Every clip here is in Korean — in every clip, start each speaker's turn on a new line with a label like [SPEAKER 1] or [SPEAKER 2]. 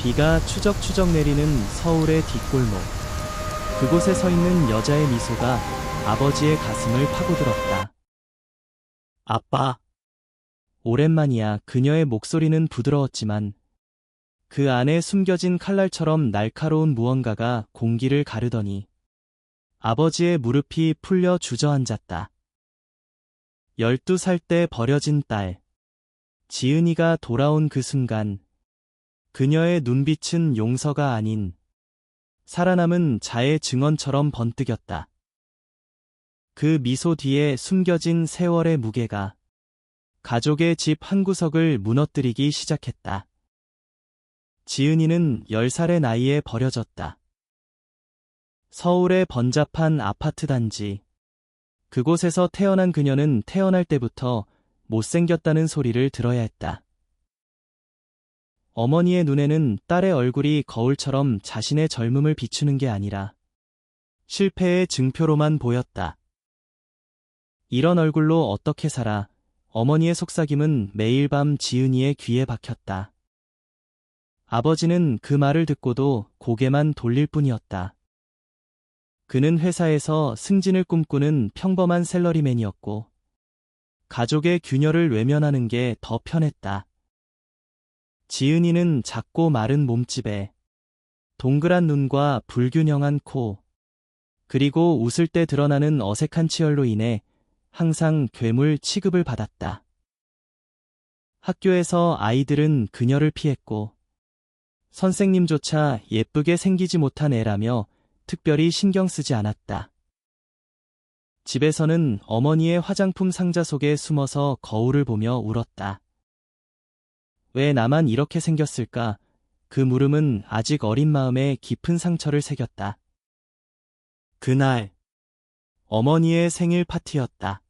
[SPEAKER 1] 비가 추적추적 내리는 서울의 뒷골목. 그곳에 서 있는 여자의 미소가 아버지의 가슴을 파고들었다. 아빠. 오랜만이야. 그녀의 목소리는 부드러웠지만 그 안에 숨겨진 칼날처럼 날카로운 무언가가 공기를 가르더니 아버지의 무릎이 풀려 주저앉았다. 12살 때 버려진 딸. 지은이가 돌아온 그 순간 그녀의 눈빛은 용서가 아닌 살아남은 자의 증언처럼 번뜩였다. 그 미소 뒤에 숨겨진 세월의 무게가 가족의 집 한 구석을 무너뜨리기 시작했다. 지은이는 10살의 나이에 버려졌다. 서울의 번잡한 아파트 단지. 그곳에서 태어난 그녀는 태어날 때부터 못생겼다는 소리를 들어야 했다. 어머니의 눈에는 딸의 얼굴이 거울처럼 자신의 젊음을 비추는 게 아니라 실패의 증표로만 보였다. 이런 얼굴로 어떻게 살아? 어머니의 속삭임은 매일 밤 지은이의 귀에 박혔다. 아버지는 그 말을 듣고도 고개만 돌릴 뿐이었다. 그는 회사에서 승진을 꿈꾸는 평범한 샐러리맨이었고 가족의 균열을 외면하는 게 더 편했다. 지은이는 작고 마른 몸집에 동그란 눈과 불균형한 코, 그리고 웃을 때 드러나는 어색한 치열로 인해 항상 괴물 취급을 받았다. 학교에서 아이들은 그녀를 피했고 선생님조차 예쁘게 생기지 못한 애라며 특별히 신경 쓰지 않았다. 집에서는 어머니의 화장품 상자 속에 숨어서 거울을 보며 울었다. 왜 나만 이렇게 생겼을까? 그 물음은 아직 어린 마음에 깊은 상처를 새겼다. 그날, 어머니의 생일 파티였다.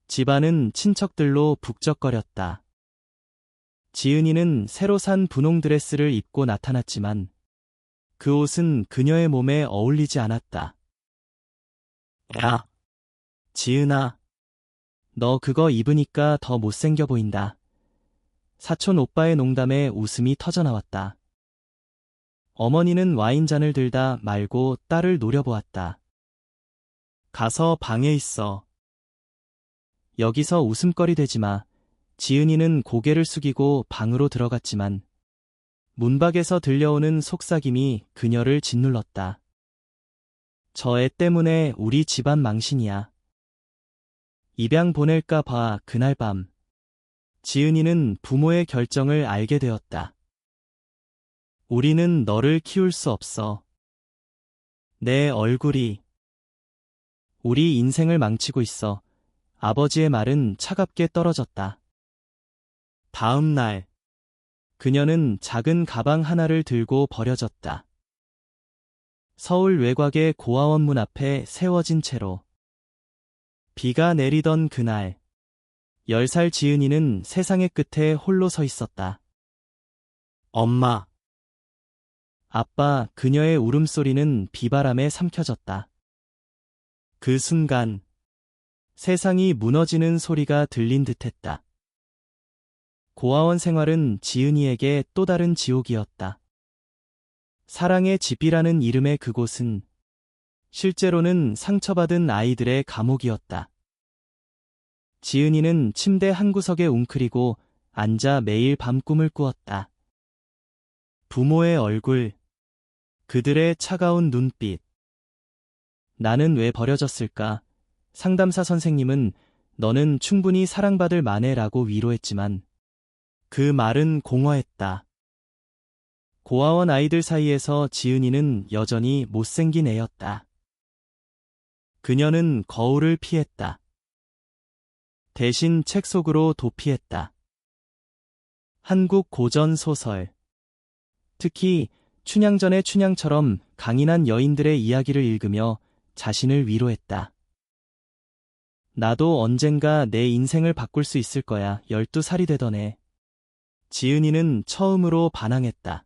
[SPEAKER 1] 집안은 친척들로 북적거렸다. 지은이는 새로 산 분홍 드레스를 입고 나타났지만 그 옷은 그녀의 몸에 어울리지 않았다. 야, 지은아, 너 그거 입으니까 더 못생겨 보인다. 사촌 오빠의 농담에 웃음이 터져나왔다. 어머니는 와인잔을 들다 말고 딸을 노려보았다. 가서 방에 있어. 여기서 웃음거리 되지 마. 지은이는 고개를 숙이고 방으로 들어갔지만 문밖에서 들려오는 속삭임이 그녀를 짓눌렀다. 저 애 때문에 우리 집안 망신이야. 입양 보낼까 봐. 그날 밤 지은이는 부모의 결정을 알게 되었다. 우리는 너를 키울 수 없어. 내 얼굴이 우리 인생을 망치고 있어. 아버지의 말은 차갑게 떨어졌다. 다음 날, 그녀는 작은 가방 하나를 들고 버려졌다. 서울 외곽의 고아원 문 앞에 세워진 채로. 비가 내리던 그날, 10살 지은이는 세상의 끝에 홀로 서 있었다. 엄마. 아빠. 그녀의 울음소리는 비바람에 삼켜졌다. 그 순간 세상이 무너지는 소리가 들린 듯했다. 고아원 생활은 지은이에게 또 다른 지옥이었다. 사랑의 집이라는 이름의 그곳은 실제로는 상처받은 아이들의 감옥이었다. 지은이는 침대 한 구석에 웅크리고 앉아 매일 밤 꿈을 꾸었다. 부모의 얼굴, 그들의 차가운 눈빛. 나는 왜 버려졌을까? 상담사 선생님은 너는 충분히 사랑받을 만해라고 위로했지만 그 말은 공허했다. 고아원 아이들 사이에서 지은이는 여전히 못생긴 애였다. 그녀는 거울을 피했다. 대신 책 속으로 도피했다. 한국 고전 소설, 특히 춘향전의 춘향처럼 강인한 여인들의 이야기를 읽으며 자신을 위로했다. 나도 언젠가 내 인생을 바꿀 수 있을 거야. 12살이 되던 해, 지은이는 처음으로 반항했다.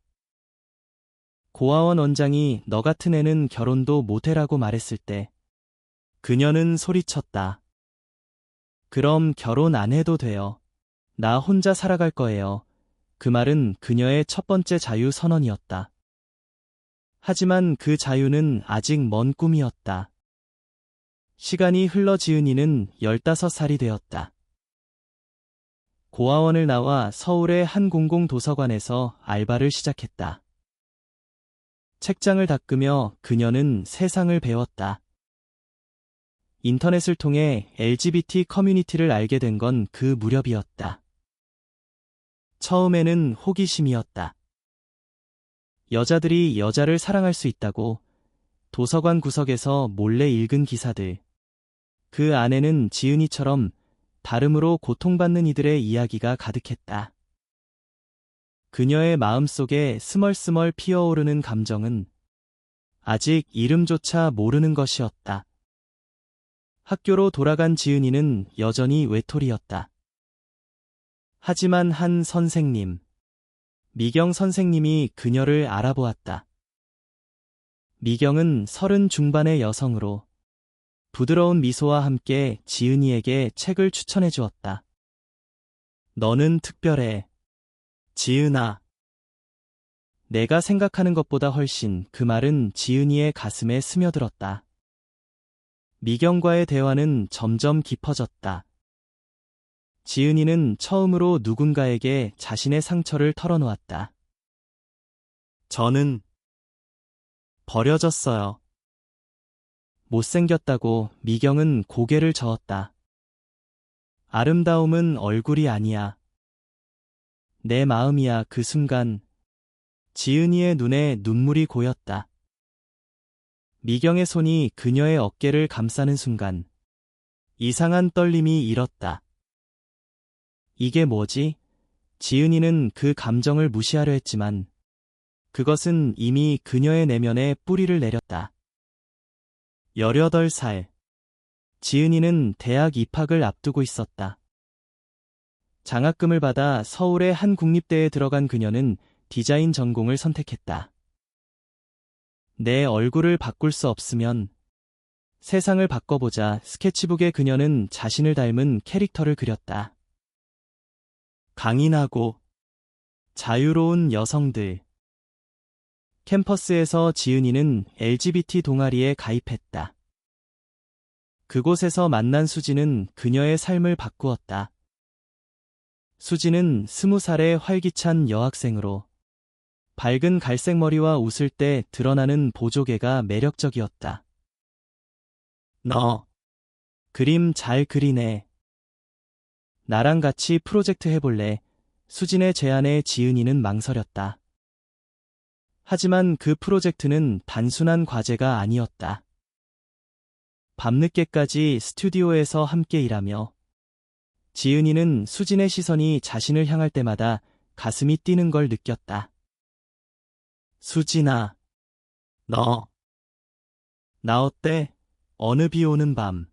[SPEAKER 1] 고아원 원장이 너 같은 애는 결혼도 못해라고 말했을 때 그녀는 소리쳤다. 그럼 결혼 안 해도 돼요. 나 혼자 살아갈 거예요. 그 말은 그녀의 첫 번째 자유 선언이었다. 하지만 그 자유는 아직 먼 꿈이었다. 시간이 흘러 지은이는 15살이 되었다. 고아원을 나와 서울의 한 공공도서관에서 알바를 시작했다. 책장을 닦으며 그녀는 세상을 배웠다. 인터넷을 통해 LGBT 커뮤니티를 알게 된 건 그 무렵이었다. 처음에는 호기심이었다. 여자들이 여자를 사랑할 수 있다고 도서관 구석에서 몰래 읽은 기사들. 그 안에는 지은이처럼 다름으로 고통받는 이들의 이야기가 가득했다. 그녀의 마음속에 스멀스멀 피어오르는 감정은 아직 이름조차 모르는 것이었다. 학교로 돌아간 지은이는 여전히 외톨이였다. 하지만 한 선생님, 미경 선생님이 그녀를 알아보았다. 미경은 30 중반의 여성으로 부드러운 미소와 함께 지은이에게 책을 추천해 주었다. 너는 특별해. 지은아. 내가 생각하는 것보다 훨씬. 그 말은 지은이의 가슴에 스며들었다. 미경과의 대화는 점점 깊어졌다. 지은이는 처음으로 누군가에게 자신의 상처를 털어놓았다. 저는 버려졌어요. 못생겼다고 미경은 고개를 저었다. 아름다움은 얼굴이 아니야. 내 마음이야. 그 순간 지은이의 눈에 눈물이 고였다. 미경의 손이 그녀의 어깨를 감싸는 순간 이상한 떨림이 일었다. 이게 뭐지? 지은이는 그 감정을 무시하려 했지만 그것은 이미 그녀의 내면에 뿌리를 내렸다. 18살. 지은이는 대학 입학을 앞두고 있었다. 장학금을 받아 서울의 한 국립대에 들어간 그녀는 디자인 전공을 선택했다. 내 얼굴을 바꿀 수 없으면 세상을 바꿔보자. 스케치북에 그녀는 자신을 닮은 캐릭터를 그렸다. 강인하고 자유로운 여성들. 캠퍼스에서 지은이는 LGBT 동아리에 가입했다. 그곳에서 만난 수지는 그녀의 삶을 바꾸었다. 수지는 20살의 활기찬 여학생으로 밝은 갈색 머리와 웃을 때 드러나는 보조개가 매력적이었다. 너 그림 잘 그리네. 나랑 같이 프로젝트 해볼래? 수진의 제안에 지은이는 망설였다. 하지만 그 프로젝트는 단순한 과제가 아니었다. 밤늦게까지 스튜디오에서 함께 일하며 지은이는 수진의 시선이 자신을 향할 때마다 가슴이 뛰는 걸 느꼈다. 수진아, 나 어때? 어느 비 오는 밤.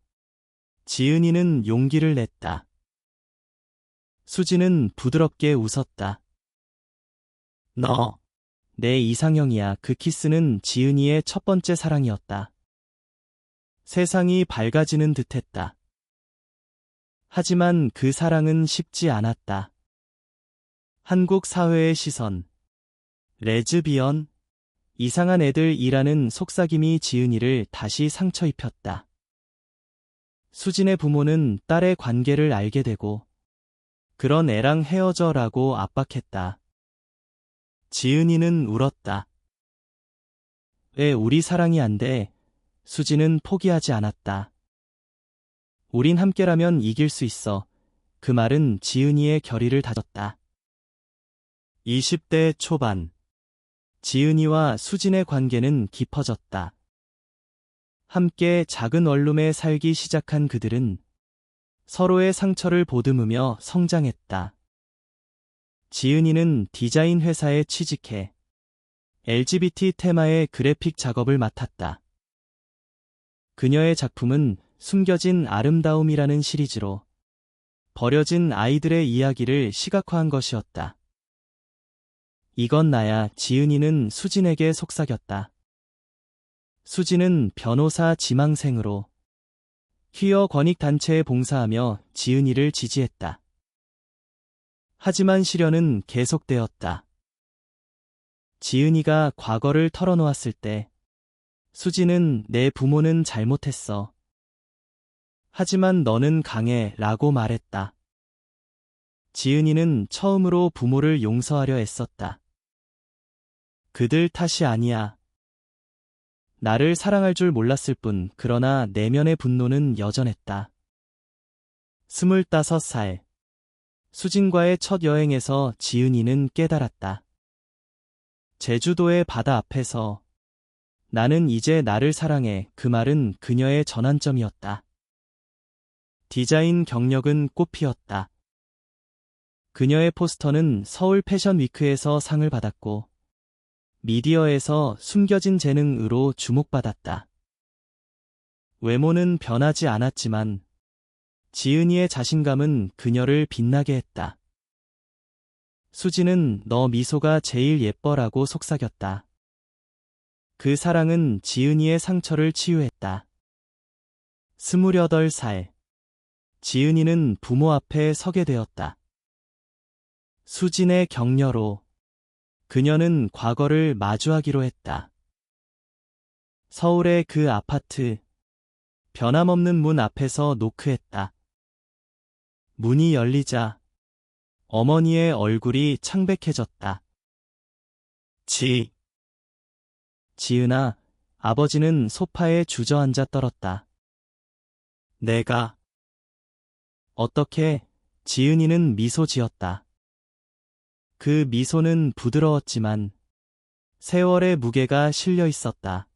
[SPEAKER 1] 지은이는 용기를 냈다. 수진은 부드럽게 웃었다. 너, 내 이상형이야. 그 키스는 지은이의 첫 번째 사랑이었다. 세상이 밝아지는 듯했다. 하지만 그 사랑은 쉽지 않았다. 한국 사회의 시선. 레즈비언? 이상한 애들이라는 속삭임이 지은이를 다시 상처 입혔다. 수진의 부모는 딸의 관계를 알게 되고 그런 애랑 헤어져라고 압박했다. 지은이는 울었다. 왜 우리 사랑이 안 돼? 수진은 포기하지 않았다. 우린 함께라면 이길 수 있어. 그 말은 지은이의 결의를 다졌다. 20대 초반. 지은이와 수진의 관계는 깊어졌다. 함께 작은 원룸에 살기 시작한 그들은 서로의 상처를 보듬으며 성장했다. 지은이는 디자인 회사에 취직해 LGBT 테마의 그래픽 작업을 맡았다. 그녀의 작품은 숨겨진 아름다움이라는 시리즈로 버려진 아이들의 이야기를 시각화한 것이었다. 이건 나야. 지은이는 수진에게 속삭였다. 수진은 변호사 지망생으로 퀴어 권익단체에 봉사하며 지은이를 지지했다. 하지만 시련은 계속되었다. 지은이가 과거를 털어놓았을 때 수지는 내 부모는 잘못했어. 하지만 너는 강해 라고 말했다. 지은이는 처음으로 부모를 용서하려 애썼다. 그들 탓이 아니야. 나를 사랑할 줄 몰랐을 뿐 그러나 내면의 분노는 여전했다. 25살. 수진과의 첫 여행에서 지은이는 깨달았다. 제주도의 바다 앞에서 나는 이제 나를 사랑해 그 말은 그녀의 전환점이었다. 디자인 경력은 꽃피었다. 그녀의 포스터는 서울 패션 위크에서 상을 받았고 미디어에서 숨겨진 재능으로 주목받았다. 외모는 변하지 않았지만 지은이의 자신감은 그녀를 빛나게 했다. 수지는 너 미소가 제일 예뻐라고 속삭였다. 그 사랑은 지은이의 상처를 치유했다. 28살. 지은이는 부모 앞에 서게 되었다. 수진의 격려로 그녀는 과거를 마주하기로 했다. 서울의 그 아파트, 변함없는 문 앞에서 노크했다. 문이 열리자 어머니의 얼굴이 창백해졌다. 지은아, 아버지는 소파에 주저앉아 떨었다. 내가. 어떻게? 지은이는 미소 지었다. 그 미소는 부드러웠지만 세월의 무게가 실려 있었다.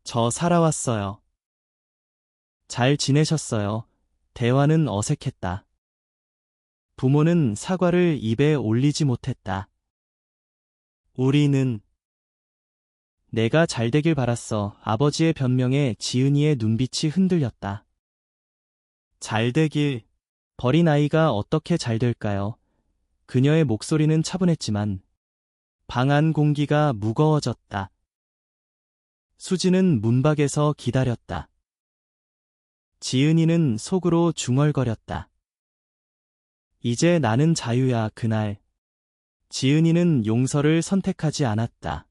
[SPEAKER 1] 저 살아왔어요. 잘 지내셨어요. 대화는 어색했다. 부모는 사과를 입에 올리지 못했다. 우리는. 내가 잘되길 바랐어. 아버지의 변명에 지은이의 눈빛이 흔들렸다. 잘되길. 버린 아이가 어떻게 잘될까요? 그녀의 목소리는 차분했지만 방 안 공기가 무거워졌다. 수지는 문밖에서 기다렸다. 지은이는 속으로 중얼거렸다. 이제 나는 자유야. 그날 지은이는 용서를 선택하지 않았다.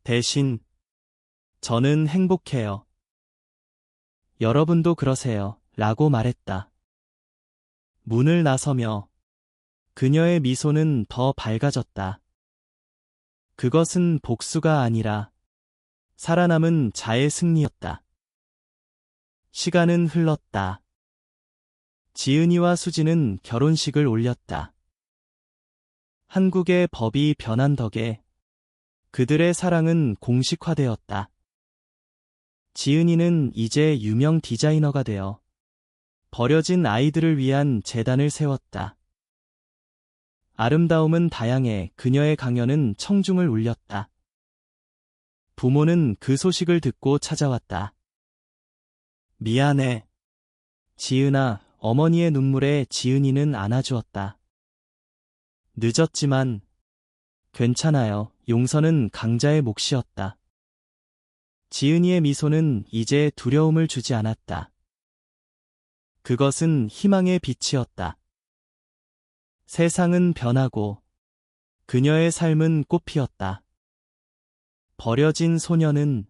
[SPEAKER 1] 대신 저는 행복해요. 여러분도 그러세요. 라고 말했다. 문을 나서며 그녀의 미소는 더 밝아졌다. 그것은 복수가 아니라 살아남은 자의 승리였다. 시간은 흘렀다. 지은이와 수지는 결혼식을 올렸다. 한국의 법이 변한 덕에 그들의 사랑은 공식화되었다. 지은이는 이제 유명 디자이너가 되어 버려진 아이들을 위한 재단을 세웠다. 아름다움은 다양해. 그녀의 강연은 청중을 울렸다. 부모는 그 소식을 듣고 찾아왔다. 미안해. 지은아, 어머니의 눈물에 지은이는 안아주었다. 늦었지만 괜찮아요. 용서는 강자의 몫이었다. 지은이의 미소는 이제 두려움을 주지 않았다. 그것은 희망의 빛이었다. 세상은 변하고 그녀의 삶은 꽃피었다. 버려진 소녀는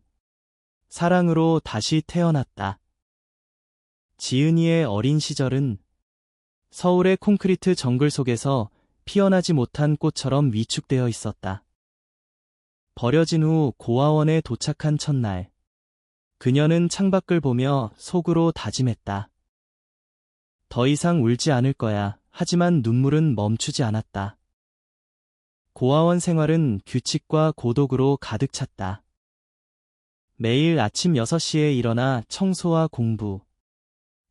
[SPEAKER 1] 사랑으로 다시 태어났다. 지은이의 어린 시절은 서울의 콘크리트 정글 속에서 피어나지 못한 꽃처럼 위축되어 있었다. 버려진 후 고아원에 도착한 첫날, 그녀는 창밖을 보며 속으로 다짐했다. 더 이상 울지 않을 거야. 하지만 눈물은 멈추지 않았다. 고아원 생활은 규칙과 고독으로 가득 찼다. 매일 아침 6시에 일어나 청소와 공부,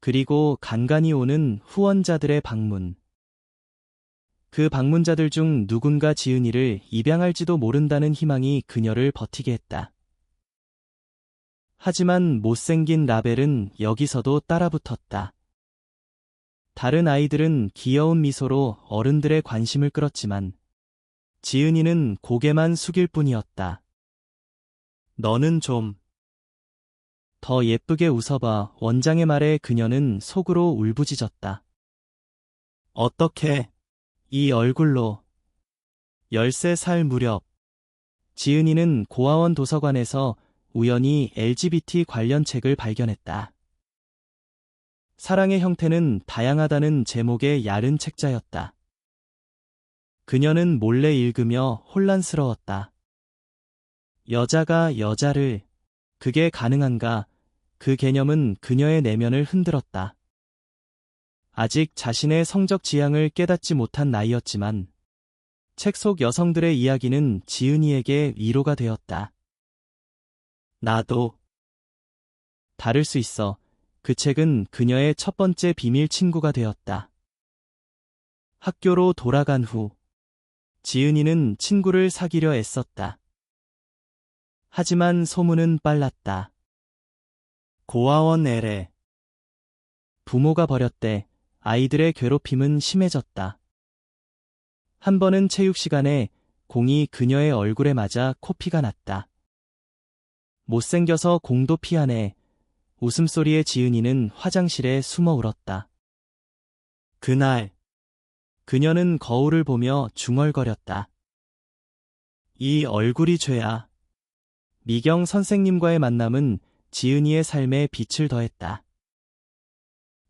[SPEAKER 1] 그리고 간간히 오는 후원자들의 방문. 그 방문자들 중 누군가 지은이를 입양할지도 모른다는 희망이 그녀를 버티게 했다. 하지만 못생긴 라벨은 여기서도 따라붙었다. 다른 아이들은 귀여운 미소로 어른들의 관심을 끌었지만 지은이는 고개만 숙일 뿐이었다. 너는 좀 더 예쁘게 웃어봐. 원장의 말에 그녀는 속으로 울부짖었다. 어떻게 이 얼굴로 13살 무렵 지은이는 고아원 도서관에서 우연히 LGBT 관련 책을 발견했다. 사랑의 형태는 다양하다는 제목의 야른 책자였다. 그녀는 몰래 읽으며 혼란스러웠다. 여자가 여자를, 그게 가능한가? 그 개념은 그녀의 내면을 흔들었다. 아직 자신의 성적 지향을 깨닫지 못한 나이였지만 책 속 여성들의 이야기는 지은이에게 위로가 되었다. 나도 다를 수 있어. 그 책은 그녀의 첫 번째 비밀 친구가 되었다. 학교로 돌아간 후 지은이는 친구를 사귀려 애썼다. 하지만 소문은 빨랐다. 고아원 애래. 부모가 버렸대. 아이들의 괴롭힘은 심해졌다. 한 번은 체육 시간에 공이 그녀의 얼굴에 맞아 코피가 났다. 못생겨서 공도 피하네. 웃음소리에 지은이는 화장실에 숨어 울었다. 그날 그녀는 거울을 보며 중얼거렸다. 이 얼굴이 죄야. 미경 선생님과의 만남은 지은이의 삶에 빛을 더했다.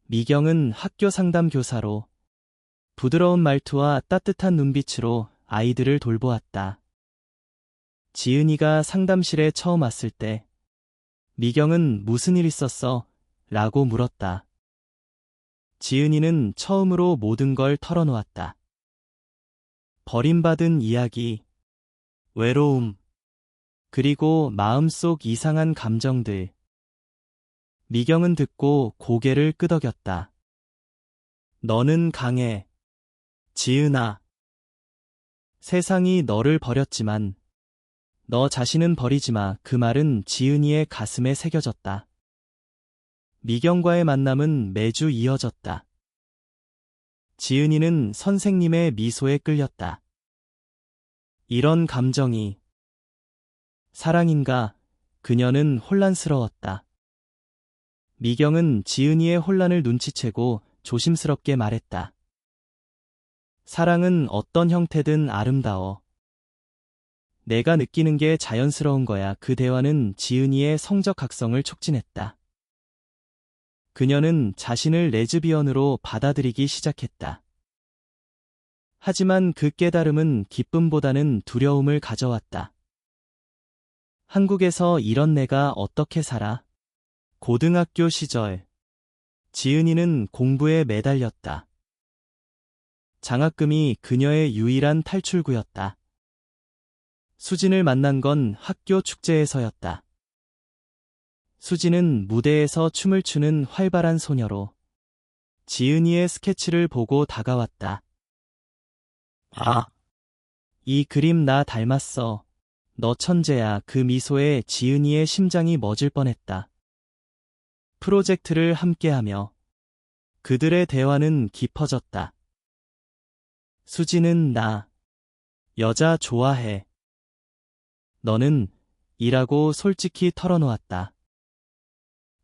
[SPEAKER 1] 미경은 학교 상담 교사로 부드러운 말투와 따뜻한 눈빛으로 아이들을 돌보았다. 지은이가 상담실에 처음 왔을 때 미경은 무슨 일 있었어? 라고 물었다. 지은이는 처음으로 모든 걸 털어놓았다. 버림받은 이야기, 외로움, 그리고 마음속 이상한 감정들. 미경은 듣고 고개를 끄덕였다. 너는 강해. 지은아. 세상이 너를 버렸지만 너 자신은 버리지 마. 그 말은 지은이의 가슴에 새겨졌다. 미경과의 만남은 매주 이어졌다. 지은이는 선생님의 미소에 끌렸다. 이런 감정이 사랑인가? 그녀는 혼란스러웠다. 미경은 지은이의 혼란을 눈치채고 조심스럽게 말했다. 사랑은 어떤 형태든 아름다워. 내가 느끼는 게 자연스러운 거야. 그 대화는 지은이의 성적 각성을 촉진했다. 그녀는 자신을 레즈비언으로 받아들이기 시작했다. 하지만 그 깨달음은 기쁨보다는 두려움을 가져왔다. 한국에서 이런 내가 어떻게 살아? 고등학교 시절 지은이는 공부에 매달렸다. 장학금이 그녀의 유일한 탈출구였다. 수진을 만난 건 학교 축제에서였다. 수진은 무대에서 춤을 추는 활발한 소녀로 지은이의 스케치를 보고 다가왔다. 아, 이 그림 나 닮았어. 너 천재야. 그 미소에 지은이의 심장이 멎을 뻔했다. 프로젝트를 함께하며 그들의 대화는 깊어졌다. 수진은 나 여자 좋아해. 너는? 이라고 솔직히 털어놓았다.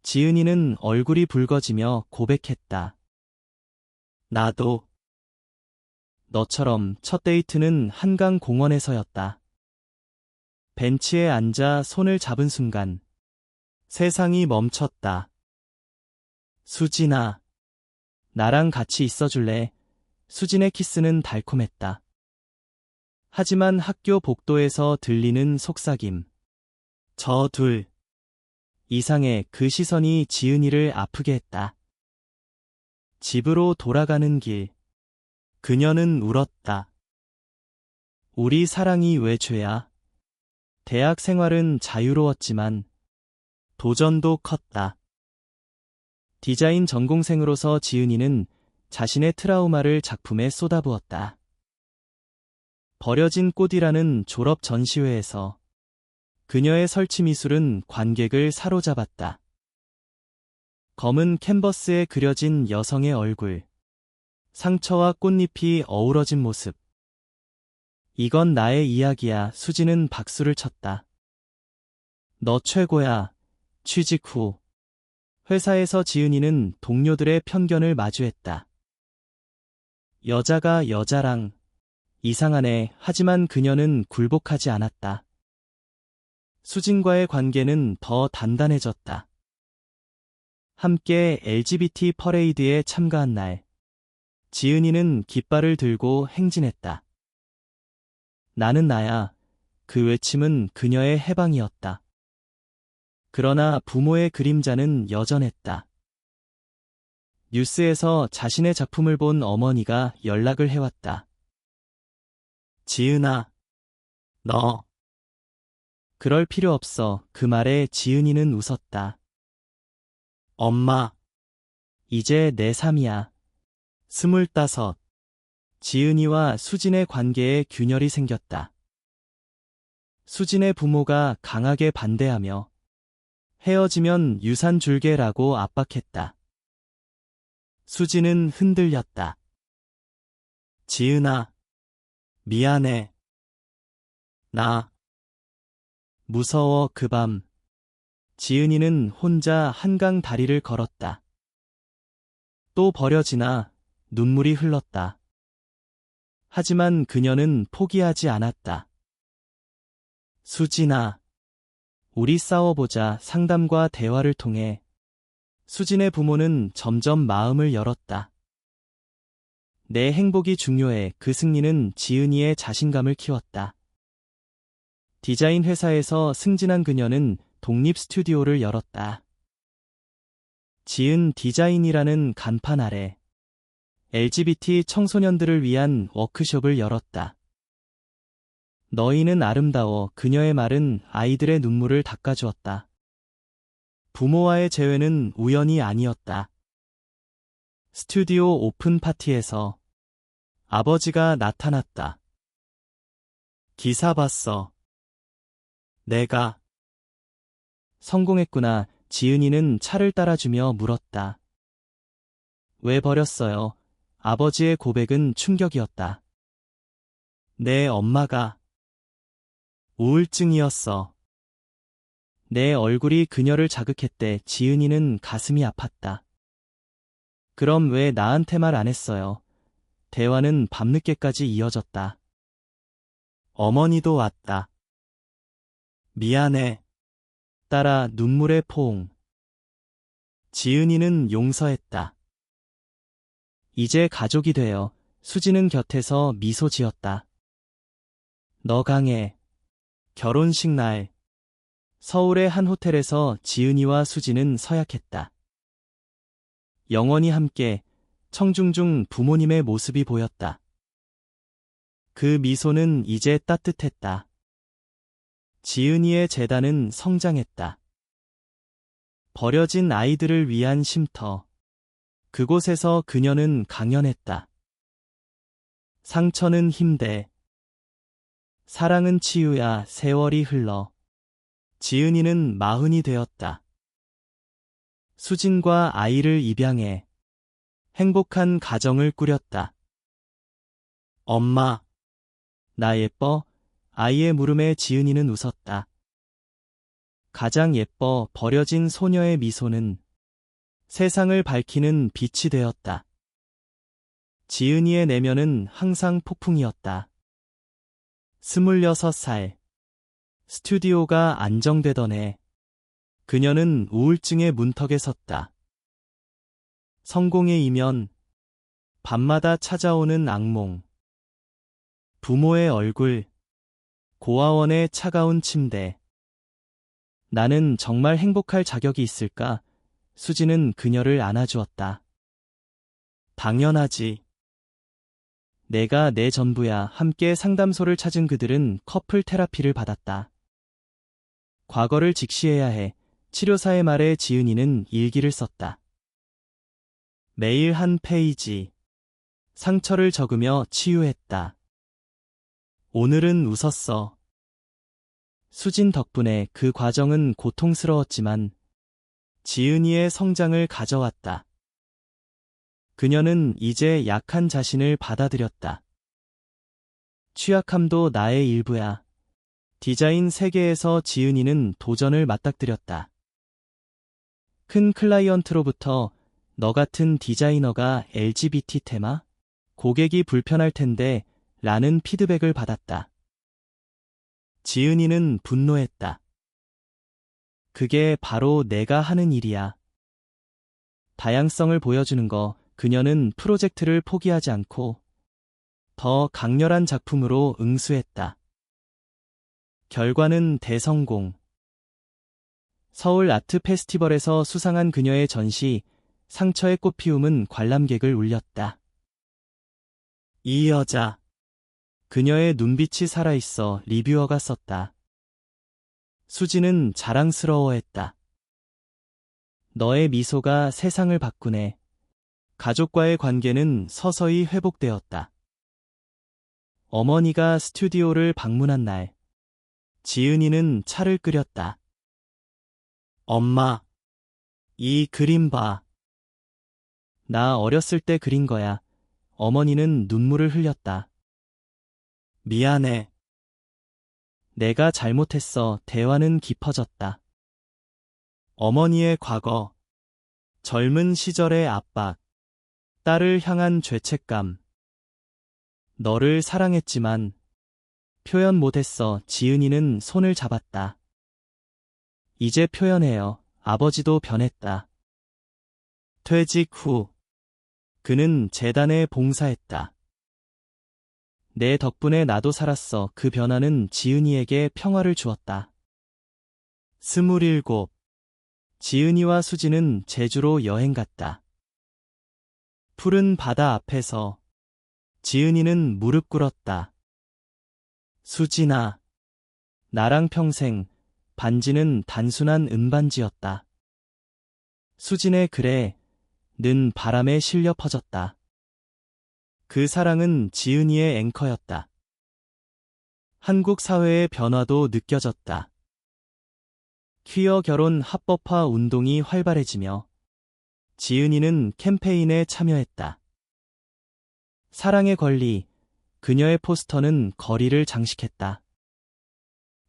[SPEAKER 1] 지은이는 얼굴이 붉어지며 고백했다. 나도. 너처럼 첫 데이트는 한강 공원에서였다. 벤치에 앉아 손을 잡은 순간 세상이 멈췄다. 수진아, 나랑 같이 있어줄래? 수진의 키스는 달콤했다. 하지만 학교 복도에서 들리는 속삭임. 저 둘. 이상해. 그 시선이 지은이를 아프게 했다. 집으로 돌아가는 길. 그녀는 울었다. 우리 사랑이 왜 죄야? 대학 생활은 자유로웠지만 도전도 컸다. 디자인 전공생으로서 지은이는 자신의 트라우마를 작품에 쏟아부었다. 버려진 꽃이라는 졸업 전시회에서 그녀의 설치 미술은 관객을 사로잡았다. 검은 캔버스에 그려진 여성의 얼굴, 상처와 꽃잎이 어우러진 모습. 이건 나의 이야기야. 수지는 박수를 쳤다. 너 최고야. 취직 후 회사에서 지은이는 동료들의 편견을 마주했다. 여자가 여자랑 이상하네. 하지만 그녀는 굴복하지 않았다. 수진과의 관계는 더 단단해졌다. 함께 LGBT 퍼레이드에 참가한 날, 지은이는 깃발을 들고 행진했다. 나는 나야. 그 외침은 그녀의 해방이었다. 그러나 부모의 그림자는 여전했다. 뉴스에서 자신의 작품을 본 어머니가 연락을 해왔다. 지은아, 너. 그럴 필요 없어. 그 말에 지은이는 웃었다. 엄마, 이제 내 삶이야. 25. 지은이와 수진의 관계에 균열이 생겼다. 수진의 부모가 강하게 반대하며 헤어지면 유산 줄게라고 압박했다. 수진은 흔들렸다. 지은아, 미안해. 나 무서워. 그 밤, 지은이는 혼자 한강 다리를 걸었다. 또 버려지나 눈물이 흘렀다. 하지만 그녀는 포기하지 않았다. 수진아, 우리 싸워보자. 상담과 대화를 통해 수진의 부모는 점점 마음을 열었다. 내 행복이 중요해. 그 승리는 지은이의 자신감을 키웠다. 디자인 회사에서 승진한 그녀는 독립 스튜디오를 열었다. 지은 디자인이라는 간판 아래 LGBT 청소년들을 위한 워크숍을 열었다. 너희는 아름다워. 그녀의 말은 아이들의 눈물을 닦아주었다. 부모와의 재회는 우연이 아니었다. 스튜디오 오픈 파티에서 아버지가 나타났다. 기사 봤어. 내가 성공했구나. 지은이는 차를 따라주며 물었다. 왜 버렸어요? 아버지의 고백은 충격이었다. 내 엄마가 우울증이었어. 내 얼굴이 그녀를 자극했대. 지은이는 가슴이 아팠다. 그럼 왜 나한테 말 안 했어요? 대화는 밤늦게까지 이어졌다. 어머니도 왔다. 미안해. 따라 눈물의 포옹. 지은이는 용서했다. 이제 가족이 되어. 수지는 곁에서 미소 지었다. 너 강해. 결혼식 날, 서울의 한 호텔에서 지은이와 수지는 서약했다. 영원히 함께. 청중 중 부모님의 모습이 보였다. 그 미소는 이제 따뜻했다. 지은이의 재단은 성장했다. 버려진 아이들을 위한 쉼터. 그곳에서 그녀는 강연했다. 상처는 힘대. 사랑은 치유야. 세월이 흘러 지은이는 40이 되었다. 수진과 아이를 입양해 행복한 가정을 꾸렸다. 엄마, 나 예뻐? 아이의 물음에 지은이는 웃었다. 가장 예뻐. 버려진 소녀의 미소는 세상을 밝히는 빛이 되었다. 지은이의 내면은 항상 폭풍이었다. 26살. 스튜디오가 안정되던 해, 그녀는 우울증의 문턱에 섰다. 성공의 이면, 밤마다 찾아오는 악몽, 부모의 얼굴, 고아원의 차가운 침대. 나는 정말 행복할 자격이 있을까? 수지는 그녀를 안아주었다. 당연하지. 내가 내 전부야. 함께 상담소를 찾은 그들은 커플 테라피를 받았다. 과거를 직시해야 해. 치료사의 말에 지은이는 일기를 썼다. 매일 한 페이지. 상처를 적으며 치유했다. 오늘은 웃었어. 수진 덕분에. 그 과정은 고통스러웠지만 지은이의 성장을 가져왔다. 그녀는 이제 약한 자신을 받아들였다. 취약함도 나의 일부야. 디자인 세계에서 지은이는 도전을 맞닥뜨렸다. 큰 클라이언트로부터 너 같은 디자이너가 LGBT 테마? 고객이 불편할 텐데 라는 피드백을 받았다. 지은이는 분노했다. 그게 바로 내가 하는 일이야. 다양성을 보여주는 거, 그녀는 프로젝트를 포기하지 않고 더 강렬한 작품으로 응수했다. 결과는 대성공. 서울 아트 페스티벌에서 수상한 그녀의 전시, 상처의 꽃피움은 관람객을 울렸다. 이 여자. 그녀의 눈빛이 살아있어 리뷰어가 썼다. 수지는 자랑스러워했다. 너의 미소가 세상을 바꾸네. 가족과의 관계는 서서히 회복되었다. 어머니가 스튜디오를 방문한 날, 지은이는 차를 끓였다. 엄마, 이 그림 봐. 나 어렸을 때 그린 거야. 어머니는 눈물을 흘렸다. 미안해. 내가 잘못했어. 대화는 깊어졌다. 어머니의 과거, 젊은 시절의 압박, 딸을 향한 죄책감. 너를 사랑했지만 표현 못했어. 지은이는 손을 잡았다. 이제 표현해요. 아버지도 변했다. 퇴직 후 그는 재단에 봉사했다. 내 덕분에 나도 살았어. 그 변화는 지은이에게 평화를 주었다. 27. 지은이와 수지는 제주로 여행 갔다. 푸른 바다 앞에서 지은이는 무릎 꿇었다. 수진아, 나랑 평생. 반지는 단순한 은반지였다. 수진의 글에는 바람에 실려 퍼졌다. 그 사랑은 지은이의 앵커였다. 한국 사회의 변화도 느껴졌다. 퀴어 결혼 합법화 운동이 활발해지며 지은이는 캠페인에 참여했다. 사랑의 권리, 그녀의 포스터는 거리를 장식했다.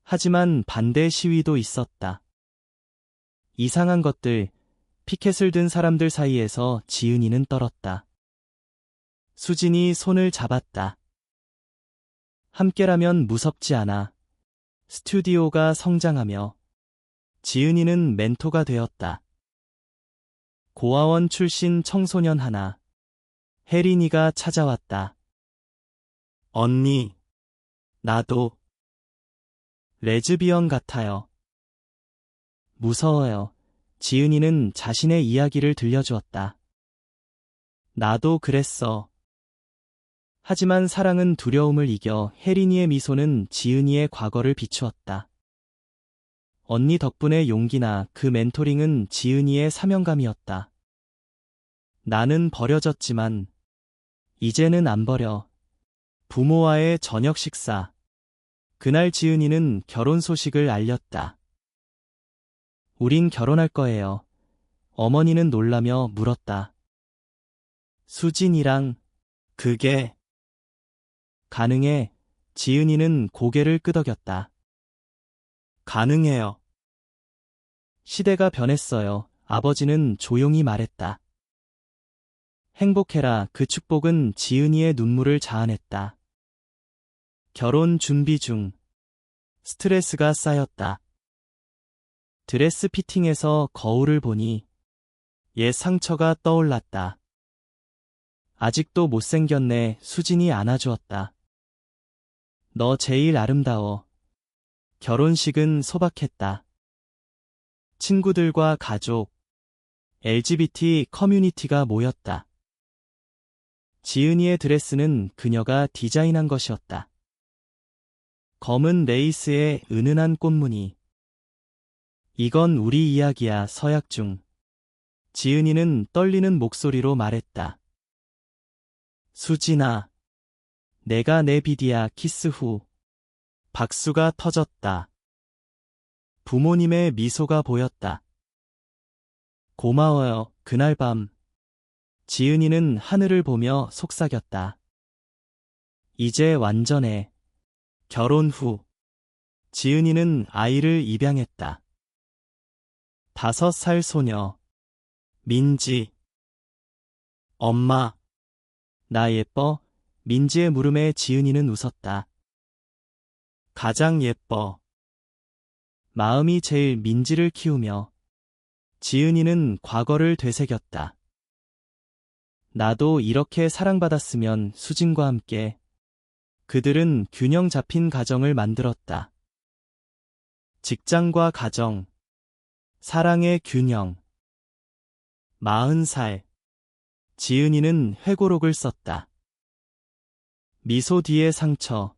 [SPEAKER 1] 하지만 반대 시위도 있었다. 이상한 것들, 피켓을 든 사람들 사이에서 지은이는 떨었다. 수진이 손을 잡았다. 함께라면 무섭지 않아. 스튜디오가 성장하며 지은이는 멘토가 되었다. 고아원 출신 청소년 하나, 혜린이가 찾아왔다. 언니, 나도 레즈비언 같아요. 무서워요. 지은이는 자신의 이야기를 들려주었다. 나도 그랬어. 하지만 사랑은 두려움을 이겨. 혜린이의 미소는 지은이의 과거를 비추었다. 언니 덕분에 용기나 그 멘토링은 지은이의 사명감이었다. 나는 버려졌지만 이제는 안 버려. 부모와의 저녁 식사. 그날 지은이는 결혼 소식을 알렸다. 우린 결혼할 거예요. 어머니는 놀라며 물었다. 수진이랑 그게 가능해. 지은이는 고개를 끄덕였다. 가능해요. 시대가 변했어요. 아버지는 조용히 말했다. 행복해라. 그 축복은 지은이의 눈물을 자아냈다. 결혼 준비 중 스트레스가 쌓였다. 드레스 피팅에서 거울을 보니 옛 상처가 떠올랐다. 아직도 못생겼네. 수진이 안아주었다. 너 제일 아름다워. 결혼식은 소박했다. 친구들과 가족, LGBT 커뮤니티가 모였다. 지은이의 드레스는 그녀가 디자인한 것이었다. 검은 레이스에 은은한 꽃무늬. 이건 우리 이야기야. 서약 중 지은이는 떨리는 목소리로 말했다. 수진아, 내가 내 비디야. 키스 후 박수가 터졌다. 부모님의 미소가 보였다. 고마워요. 그날 밤 지은이는 하늘을 보며 속삭였다. 이제 완전해. 결혼 후 지은이는 아이를 입양했다. 5살 소녀 민지. 엄마, 나 예뻐? 민지의 물음에 지은이는 웃었다. 가장 예뻐. 마음이 제일 민지를 키우며 지은이는 과거를 되새겼다. 나도 이렇게 사랑받았으면. 수진과 함께 그들은 균형 잡힌 가정을 만들었다. 직장과 가정, 사랑의 균형. 40살. 지은이는 회고록을 썼다. 미소 뒤의 상처.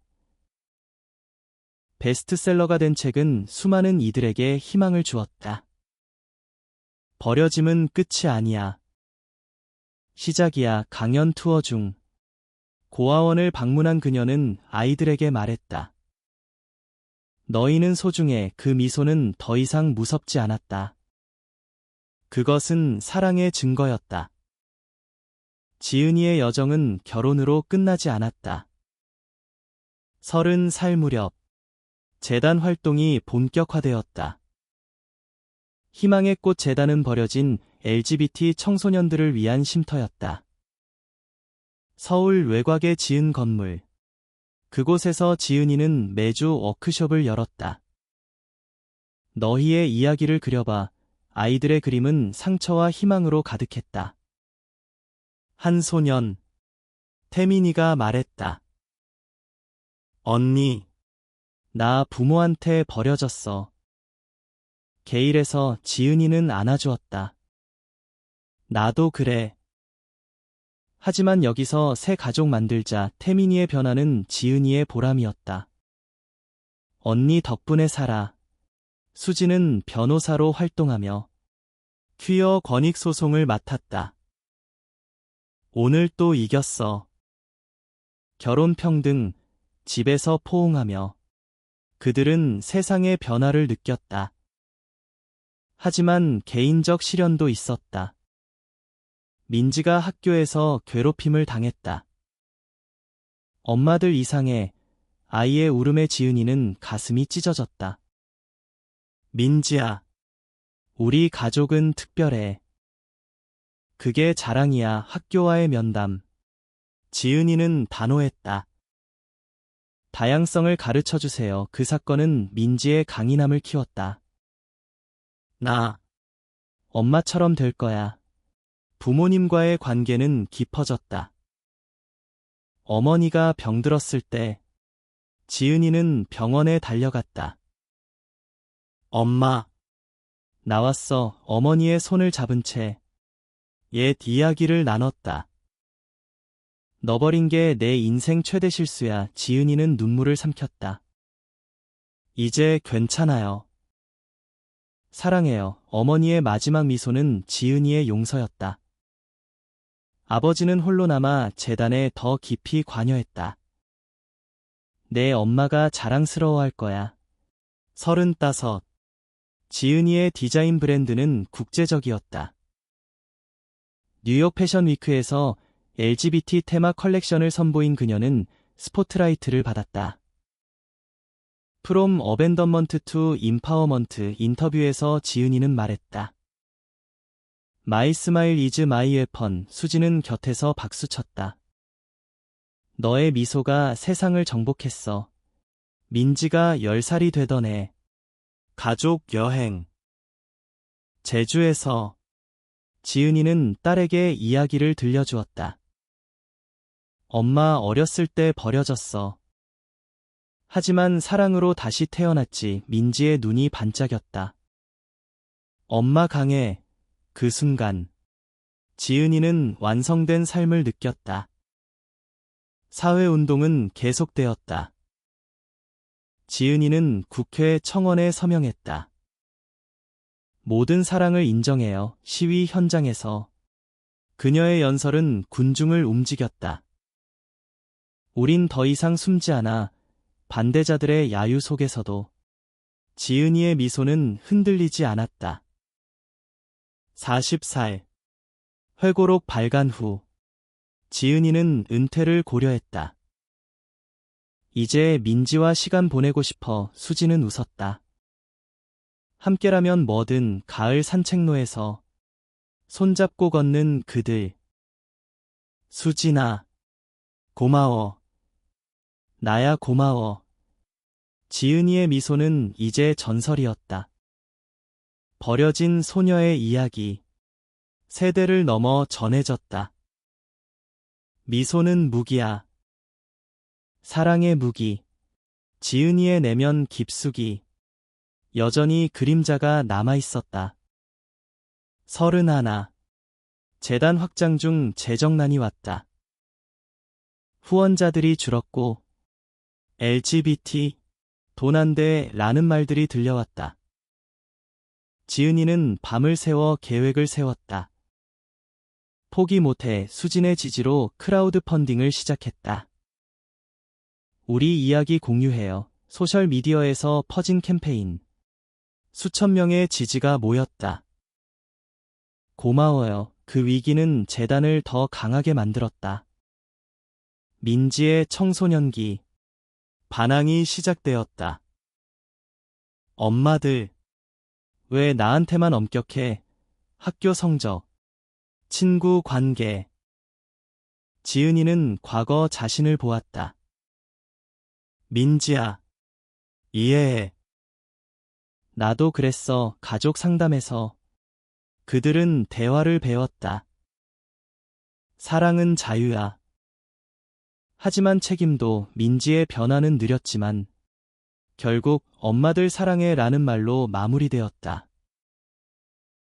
[SPEAKER 1] 베스트셀러가 된 책은 수많은 이들에게 희망을 주었다. 버려짐은 끝이 아니야. 시작이야. 강연 투어 중 고아원을 방문한 그녀는 아이들에게 말했다. 너희는 소중해. 그 미소는 더 이상 무섭지 않았다. 그것은 사랑의 증거였다. 지은이의 여정은 결혼으로 끝나지 않았다. 30살 무렵 재단 활동이 본격화되었다. 희망의 꽃 재단은 버려진 LGBT 청소년들을 위한 쉼터였다. 서울 외곽에 지은 건물. 그곳에서 지은이는 매주 워크숍을 열었다. 너희의 이야기를 그려봐. 아이들의 그림은 상처와 희망으로 가득했다. 한 소년, 태민이가 말했다. 언니, 나 부모한테 버려졌어. 게일에서 지은이는 안아주었다. 나도 그래. 하지만 여기서 새 가족 만들자. 태민이의 변화는 지은이의 보람이었다. 언니 덕분에 살아. 수지는 변호사로 활동하며 퀴어 권익 소송을 맡았다. 오늘 또 이겼어. 결혼 평등, 집에서 포옹하며 그들은 세상의 변화를 느꼈다. 하지만 개인적 시련도 있었다. 민지가 학교에서 괴롭힘을 당했다. 엄마들 이상해. 아이의 울음에 지은이는 가슴이 찢어졌다. 민지야, 우리 가족은 특별해. 그게 자랑이야. 학교와의 면담. 지은이는 단호했다. 다양성을 가르쳐주세요. 그 사건은 민지의 강인함을 키웠다. 나 엄마처럼 될 거야. 부모님과의 관계는 깊어졌다. 어머니가 병들었을 때 지은이는 병원에 달려갔다. 엄마, 나왔어. 어머니의 손을 잡은 채 옛 이야기를 나눴다. 너 버린 게 내 인생 최대 실수야. 지은이는 눈물을 삼켰다. 이제 괜찮아요. 사랑해요. 어머니의 마지막 미소는 지은이의 용서였다. 아버지는 홀로 남아 재단에 더 깊이 관여했다. 내 엄마가 자랑스러워할 거야. 35. 지은이의 디자인 브랜드는 국제적이었다. 뉴욕 패션 위크에서 LGBT 테마 컬렉션을 선보인 그녀는 스포트라이트를 받았다. From Abandonment to Empowerment 인터뷰에서 지은이는 말했다. My smile is my weapon. 수지는 곁에서 박수쳤다. 너의 미소가 세상을 정복했어. 민지가 10살이 되던 해. 가족 여행. 제주에서 지은이는 딸에게 이야기를 들려주었다. 엄마 어렸을 때 버려졌어. 하지만 사랑으로 다시 태어났지. 민지의 눈이 반짝였다. 엄마 강해. 그 순간 지은이는 완성된 삶을 느꼈다. 사회운동은 계속되었다. 지은이는 국회 청원에 서명했다. 모든 사랑을 인정해요. 시위 현장에서 그녀의 연설은 군중을 움직였다. 우린 더 이상 숨지 않아. 반대자들의 야유 속에서도 지은이의 미소는 흔들리지 않았다. 40살. 회고록 발간 후 지은이는 은퇴를 고려했다. 이제 민지와 시간 보내고 싶어. 수지는 웃었다. 함께라면 뭐든. 가을 산책로에서 손잡고 걷는 그들. 수진아, 고마워. 나야 고마워. 지은이의 미소는 이제 전설이었다. 버려진 소녀의 이야기. 세대를 넘어 전해졌다. 미소는 무기야. 사랑의 무기. 지은이의 내면 깊숙이 여전히 그림자가 남아있었다. 31. 재단 확장 중 재정난이 왔다. 후원자들이 줄었고 LGBT, 돈 안 돼 라는 말들이 들려왔다. 지은이는 밤을 새워 계획을 세웠다. 포기 못해 수진의 지지로 크라우드 펀딩을 시작했다. 우리 이야기 공유해요. 소셜미디어에서 퍼진 캠페인. 수천 명의 지지가 모였다. 고마워요. 그 위기는 재단을 더 강하게 만들었다. 민지의 청소년기. 반항이 시작되었다. 엄마들, 왜 나한테만 엄격해? 학교 성적, 친구 관계. 지은이는 과거 자신을 보았다. 민지야, 이해해. 나도 그랬어. 가족 상담에서. 그들은 대화를 배웠다. 사랑은 자유야. 하지만 책임도. 민지의 변화는 느렸지만 결국 엄마들 사랑해 라는 말로 마무리되었다.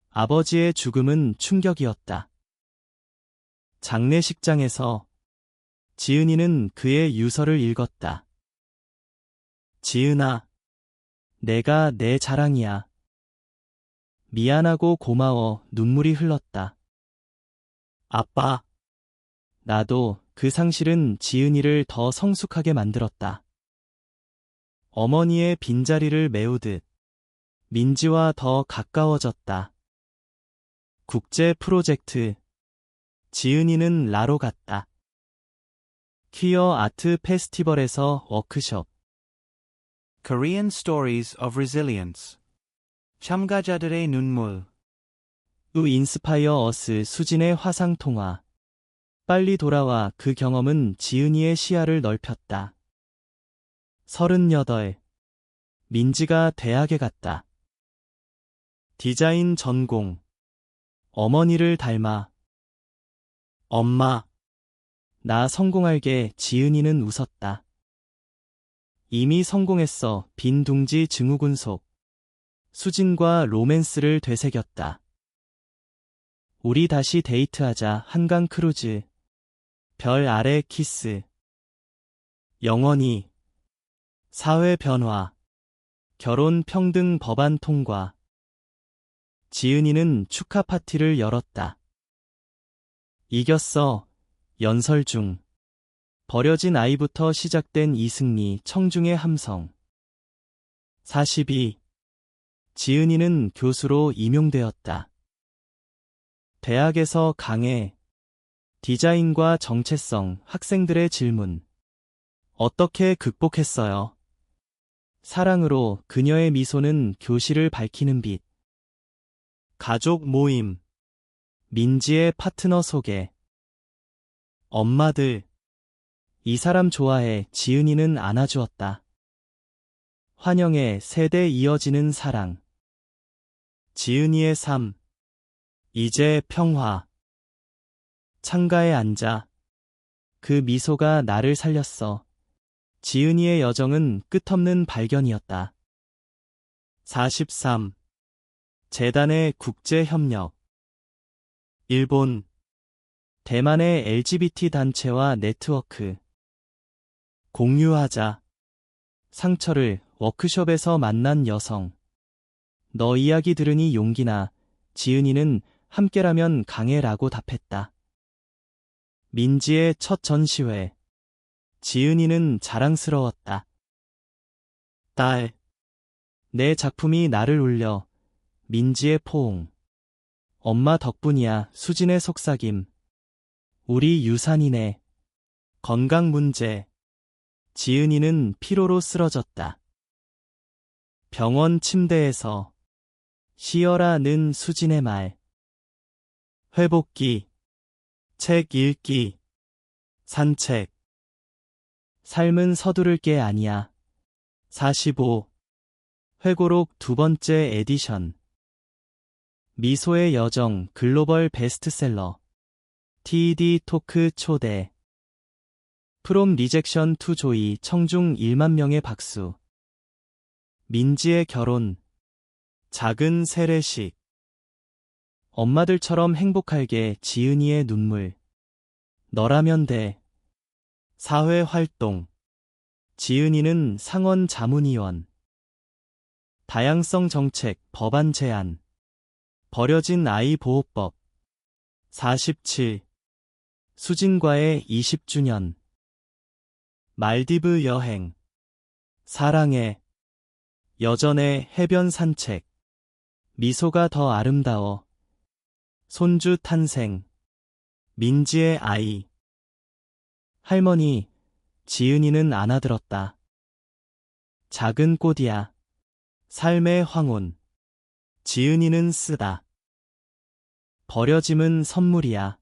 [SPEAKER 1] 아버지의 죽음은 충격이었다. 장례식장에서 지은이는 그의 유서를 읽었다. 지은아, 내가 내 자랑이야. 미안하고 고마워. 눈물이 흘렀다. 아빠, 나도. 그 상실은 지은이를 더 성숙하게 만들었다. 어머니의 빈자리를 메우듯 민지와 더 가까워졌다. 국제 프로젝트. 지은이는 라로 갔다. 퀴어 아트 페스티벌에서 워크숍.
[SPEAKER 2] Korean Stories of Resilience. 참가자들의 눈물.
[SPEAKER 1] 우 인스파이어 어스 수진의 화상통화. 빨리 돌아와. 그 경험은 지은이의 시야를 넓혔다. 38. 민지가 대학에 갔다. 디자인 전공. 어머니를 닮아. 엄마, 나 성공할게. 지은이는 웃었다. 이미 성공했어. 빈 둥지 증후군 속. 수진과 로맨스를 되새겼다. 우리 다시 데이트하자. 한강 크루즈. 별 아래 키스. 영원히. 사회 변화. 결혼 평등 법안 통과. 지은이는 축하 파티를 열었다. 이겼어. 연설 중. 버려진 아이부터 시작된 이승리. 청중의 함성. 42. 지은이는 교수로 임용되었다. 대학에서 강해. 디자인과 정체성. 학생들의 질문. 어떻게 극복했어요? 사랑으로. 그녀의 미소는 교실을 밝히는 빛. 가족 모임. 민지의 파트너 소개. 엄마들. 이 사람 좋아해. 지은이는 안아주었다. 환영해. 세대 이어지는 사랑. 지은이의 삶. 이제 평화. 창가에 앉아. 그 미소가 나를 살렸어. 지은이의 여정은 끝없는 발견이었다. 43. 재단의 국제협력. 일본, 대만의 LGBT 단체와 네트워크. 공유하자. 상처를. 워크숍에서 만난 여성. 너 이야기 들으니 용기나. 지은이는 함께라면 강해라고 답했다. 민지의 첫 전시회. 지은이는 자랑스러웠다. 딸, 내 작품이 나를 울려. 민지의 포옹. 엄마 덕분이야. 수진의 속삭임. 우리 유산이네. 건강 문제. 지은이는 피로로 쓰러졌다. 병원 침대에서. 쉬어라는 수진의 말. 회복기. 책 읽기. 산책. 삶은 서두를 게 아니야. 45. 회고록 두 번째 에디션. 미소의 여정 글로벌 베스트셀러. TED 토크 초대. 프롬 리젝션 투 조이 청중 1만 명의 박수. 민지의 결혼. 작은 세례식. 엄마들처럼 행복할게 지은이의 눈물. 너라면 돼. 사회활동. 지은이는 상원 자문위원. 다양성 정책 법안 제안. 버려진 아이 보호법. 47. 수진과의 20주년. 말디브 여행. 사랑해. 여전의 해변 산책. 미소가 더 아름다워. 손주 탄생. 민지의 아이. 할머니, 지은이는 안아들었다. 작은 꽃이야. 삶의 황혼. 지은이는 쓰다. 버려짐은 선물이야.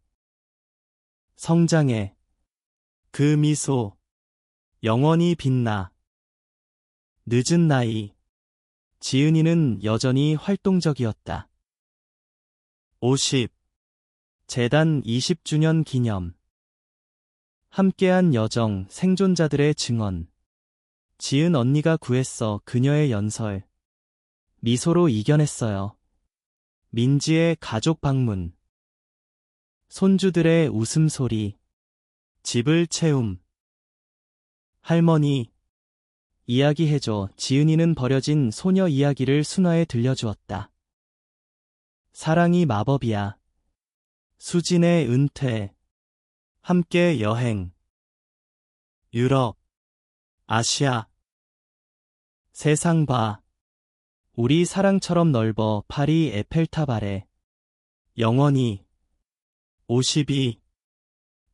[SPEAKER 1] 성장해. 그 미소. 영원히 빛나. 늦은 나이. 지은이는 여전히 활동적이었다. 50. 재단 20주년 기념. 함께한 여정 생존자들의 증언. 지은 언니가 구했어 그녀의 연설. 미소로 이겨냈어요. 민지의 가족 방문. 손주들의 웃음소리. 집을 채움. 할머니. 이야기해줘. 지은이는 버려진 소녀 이야기를 순화해 들려주었다. 사랑이 마법이야. 수진의 은퇴. 함께 여행. 유럽. 아시아. 세상 봐. 우리 사랑처럼 넓어. 파리 에펠탑 아래. 영원히. 52.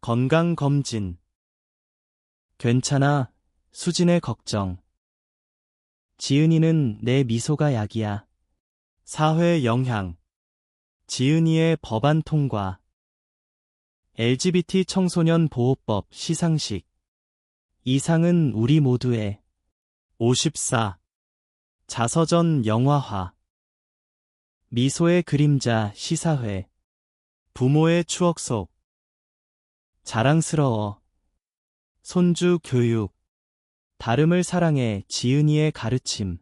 [SPEAKER 1] 건강검진. 괜찮아. 수진의 걱정. 지은이는 내 미소가 약이야. 사회 영향. 지은이의 법안 통과. LGBT 청소년 보호법 시상식. 이 상은 우리 모두의. 54. 자서전 영화화. 미소의 그림자 시사회. 부모의 추억 속. 자랑스러워. 손주 교육. 다름을 사랑해. 지은이의 가르침.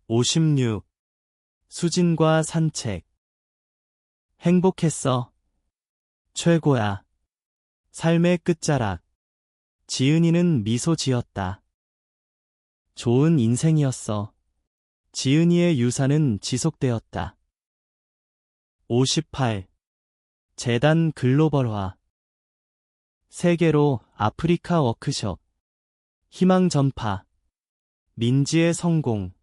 [SPEAKER 1] 56. 수진과 산책. 행복했어. 최고야. 삶의 끝자락. 지은이는 미소 지었다. 좋은 인생이었어. 지은이의 유산은 지속되었다. 58. 재단 글로벌화. 세계로 아프리카 워크숍. 희망 전파. 민지의 성공.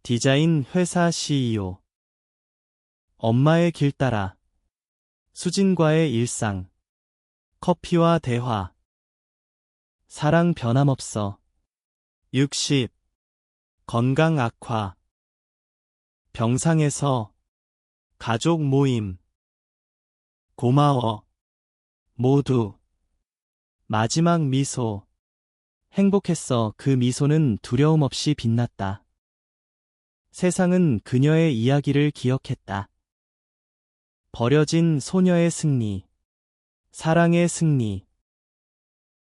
[SPEAKER 1] 디자인 회사 CEO. 엄마의 길 따라. 수진과의 일상. 커피와 대화. 사랑 변함없어. 60. 건강 악화. 병상에서. 가족 모임. 고마워. 모두. 마지막 미소. 행복했어. 그 미소는 두려움 없이 빛났다. 세상은 그녀의 이야기를 기억했다. 버려진 소녀의 승리. 사랑의 승리.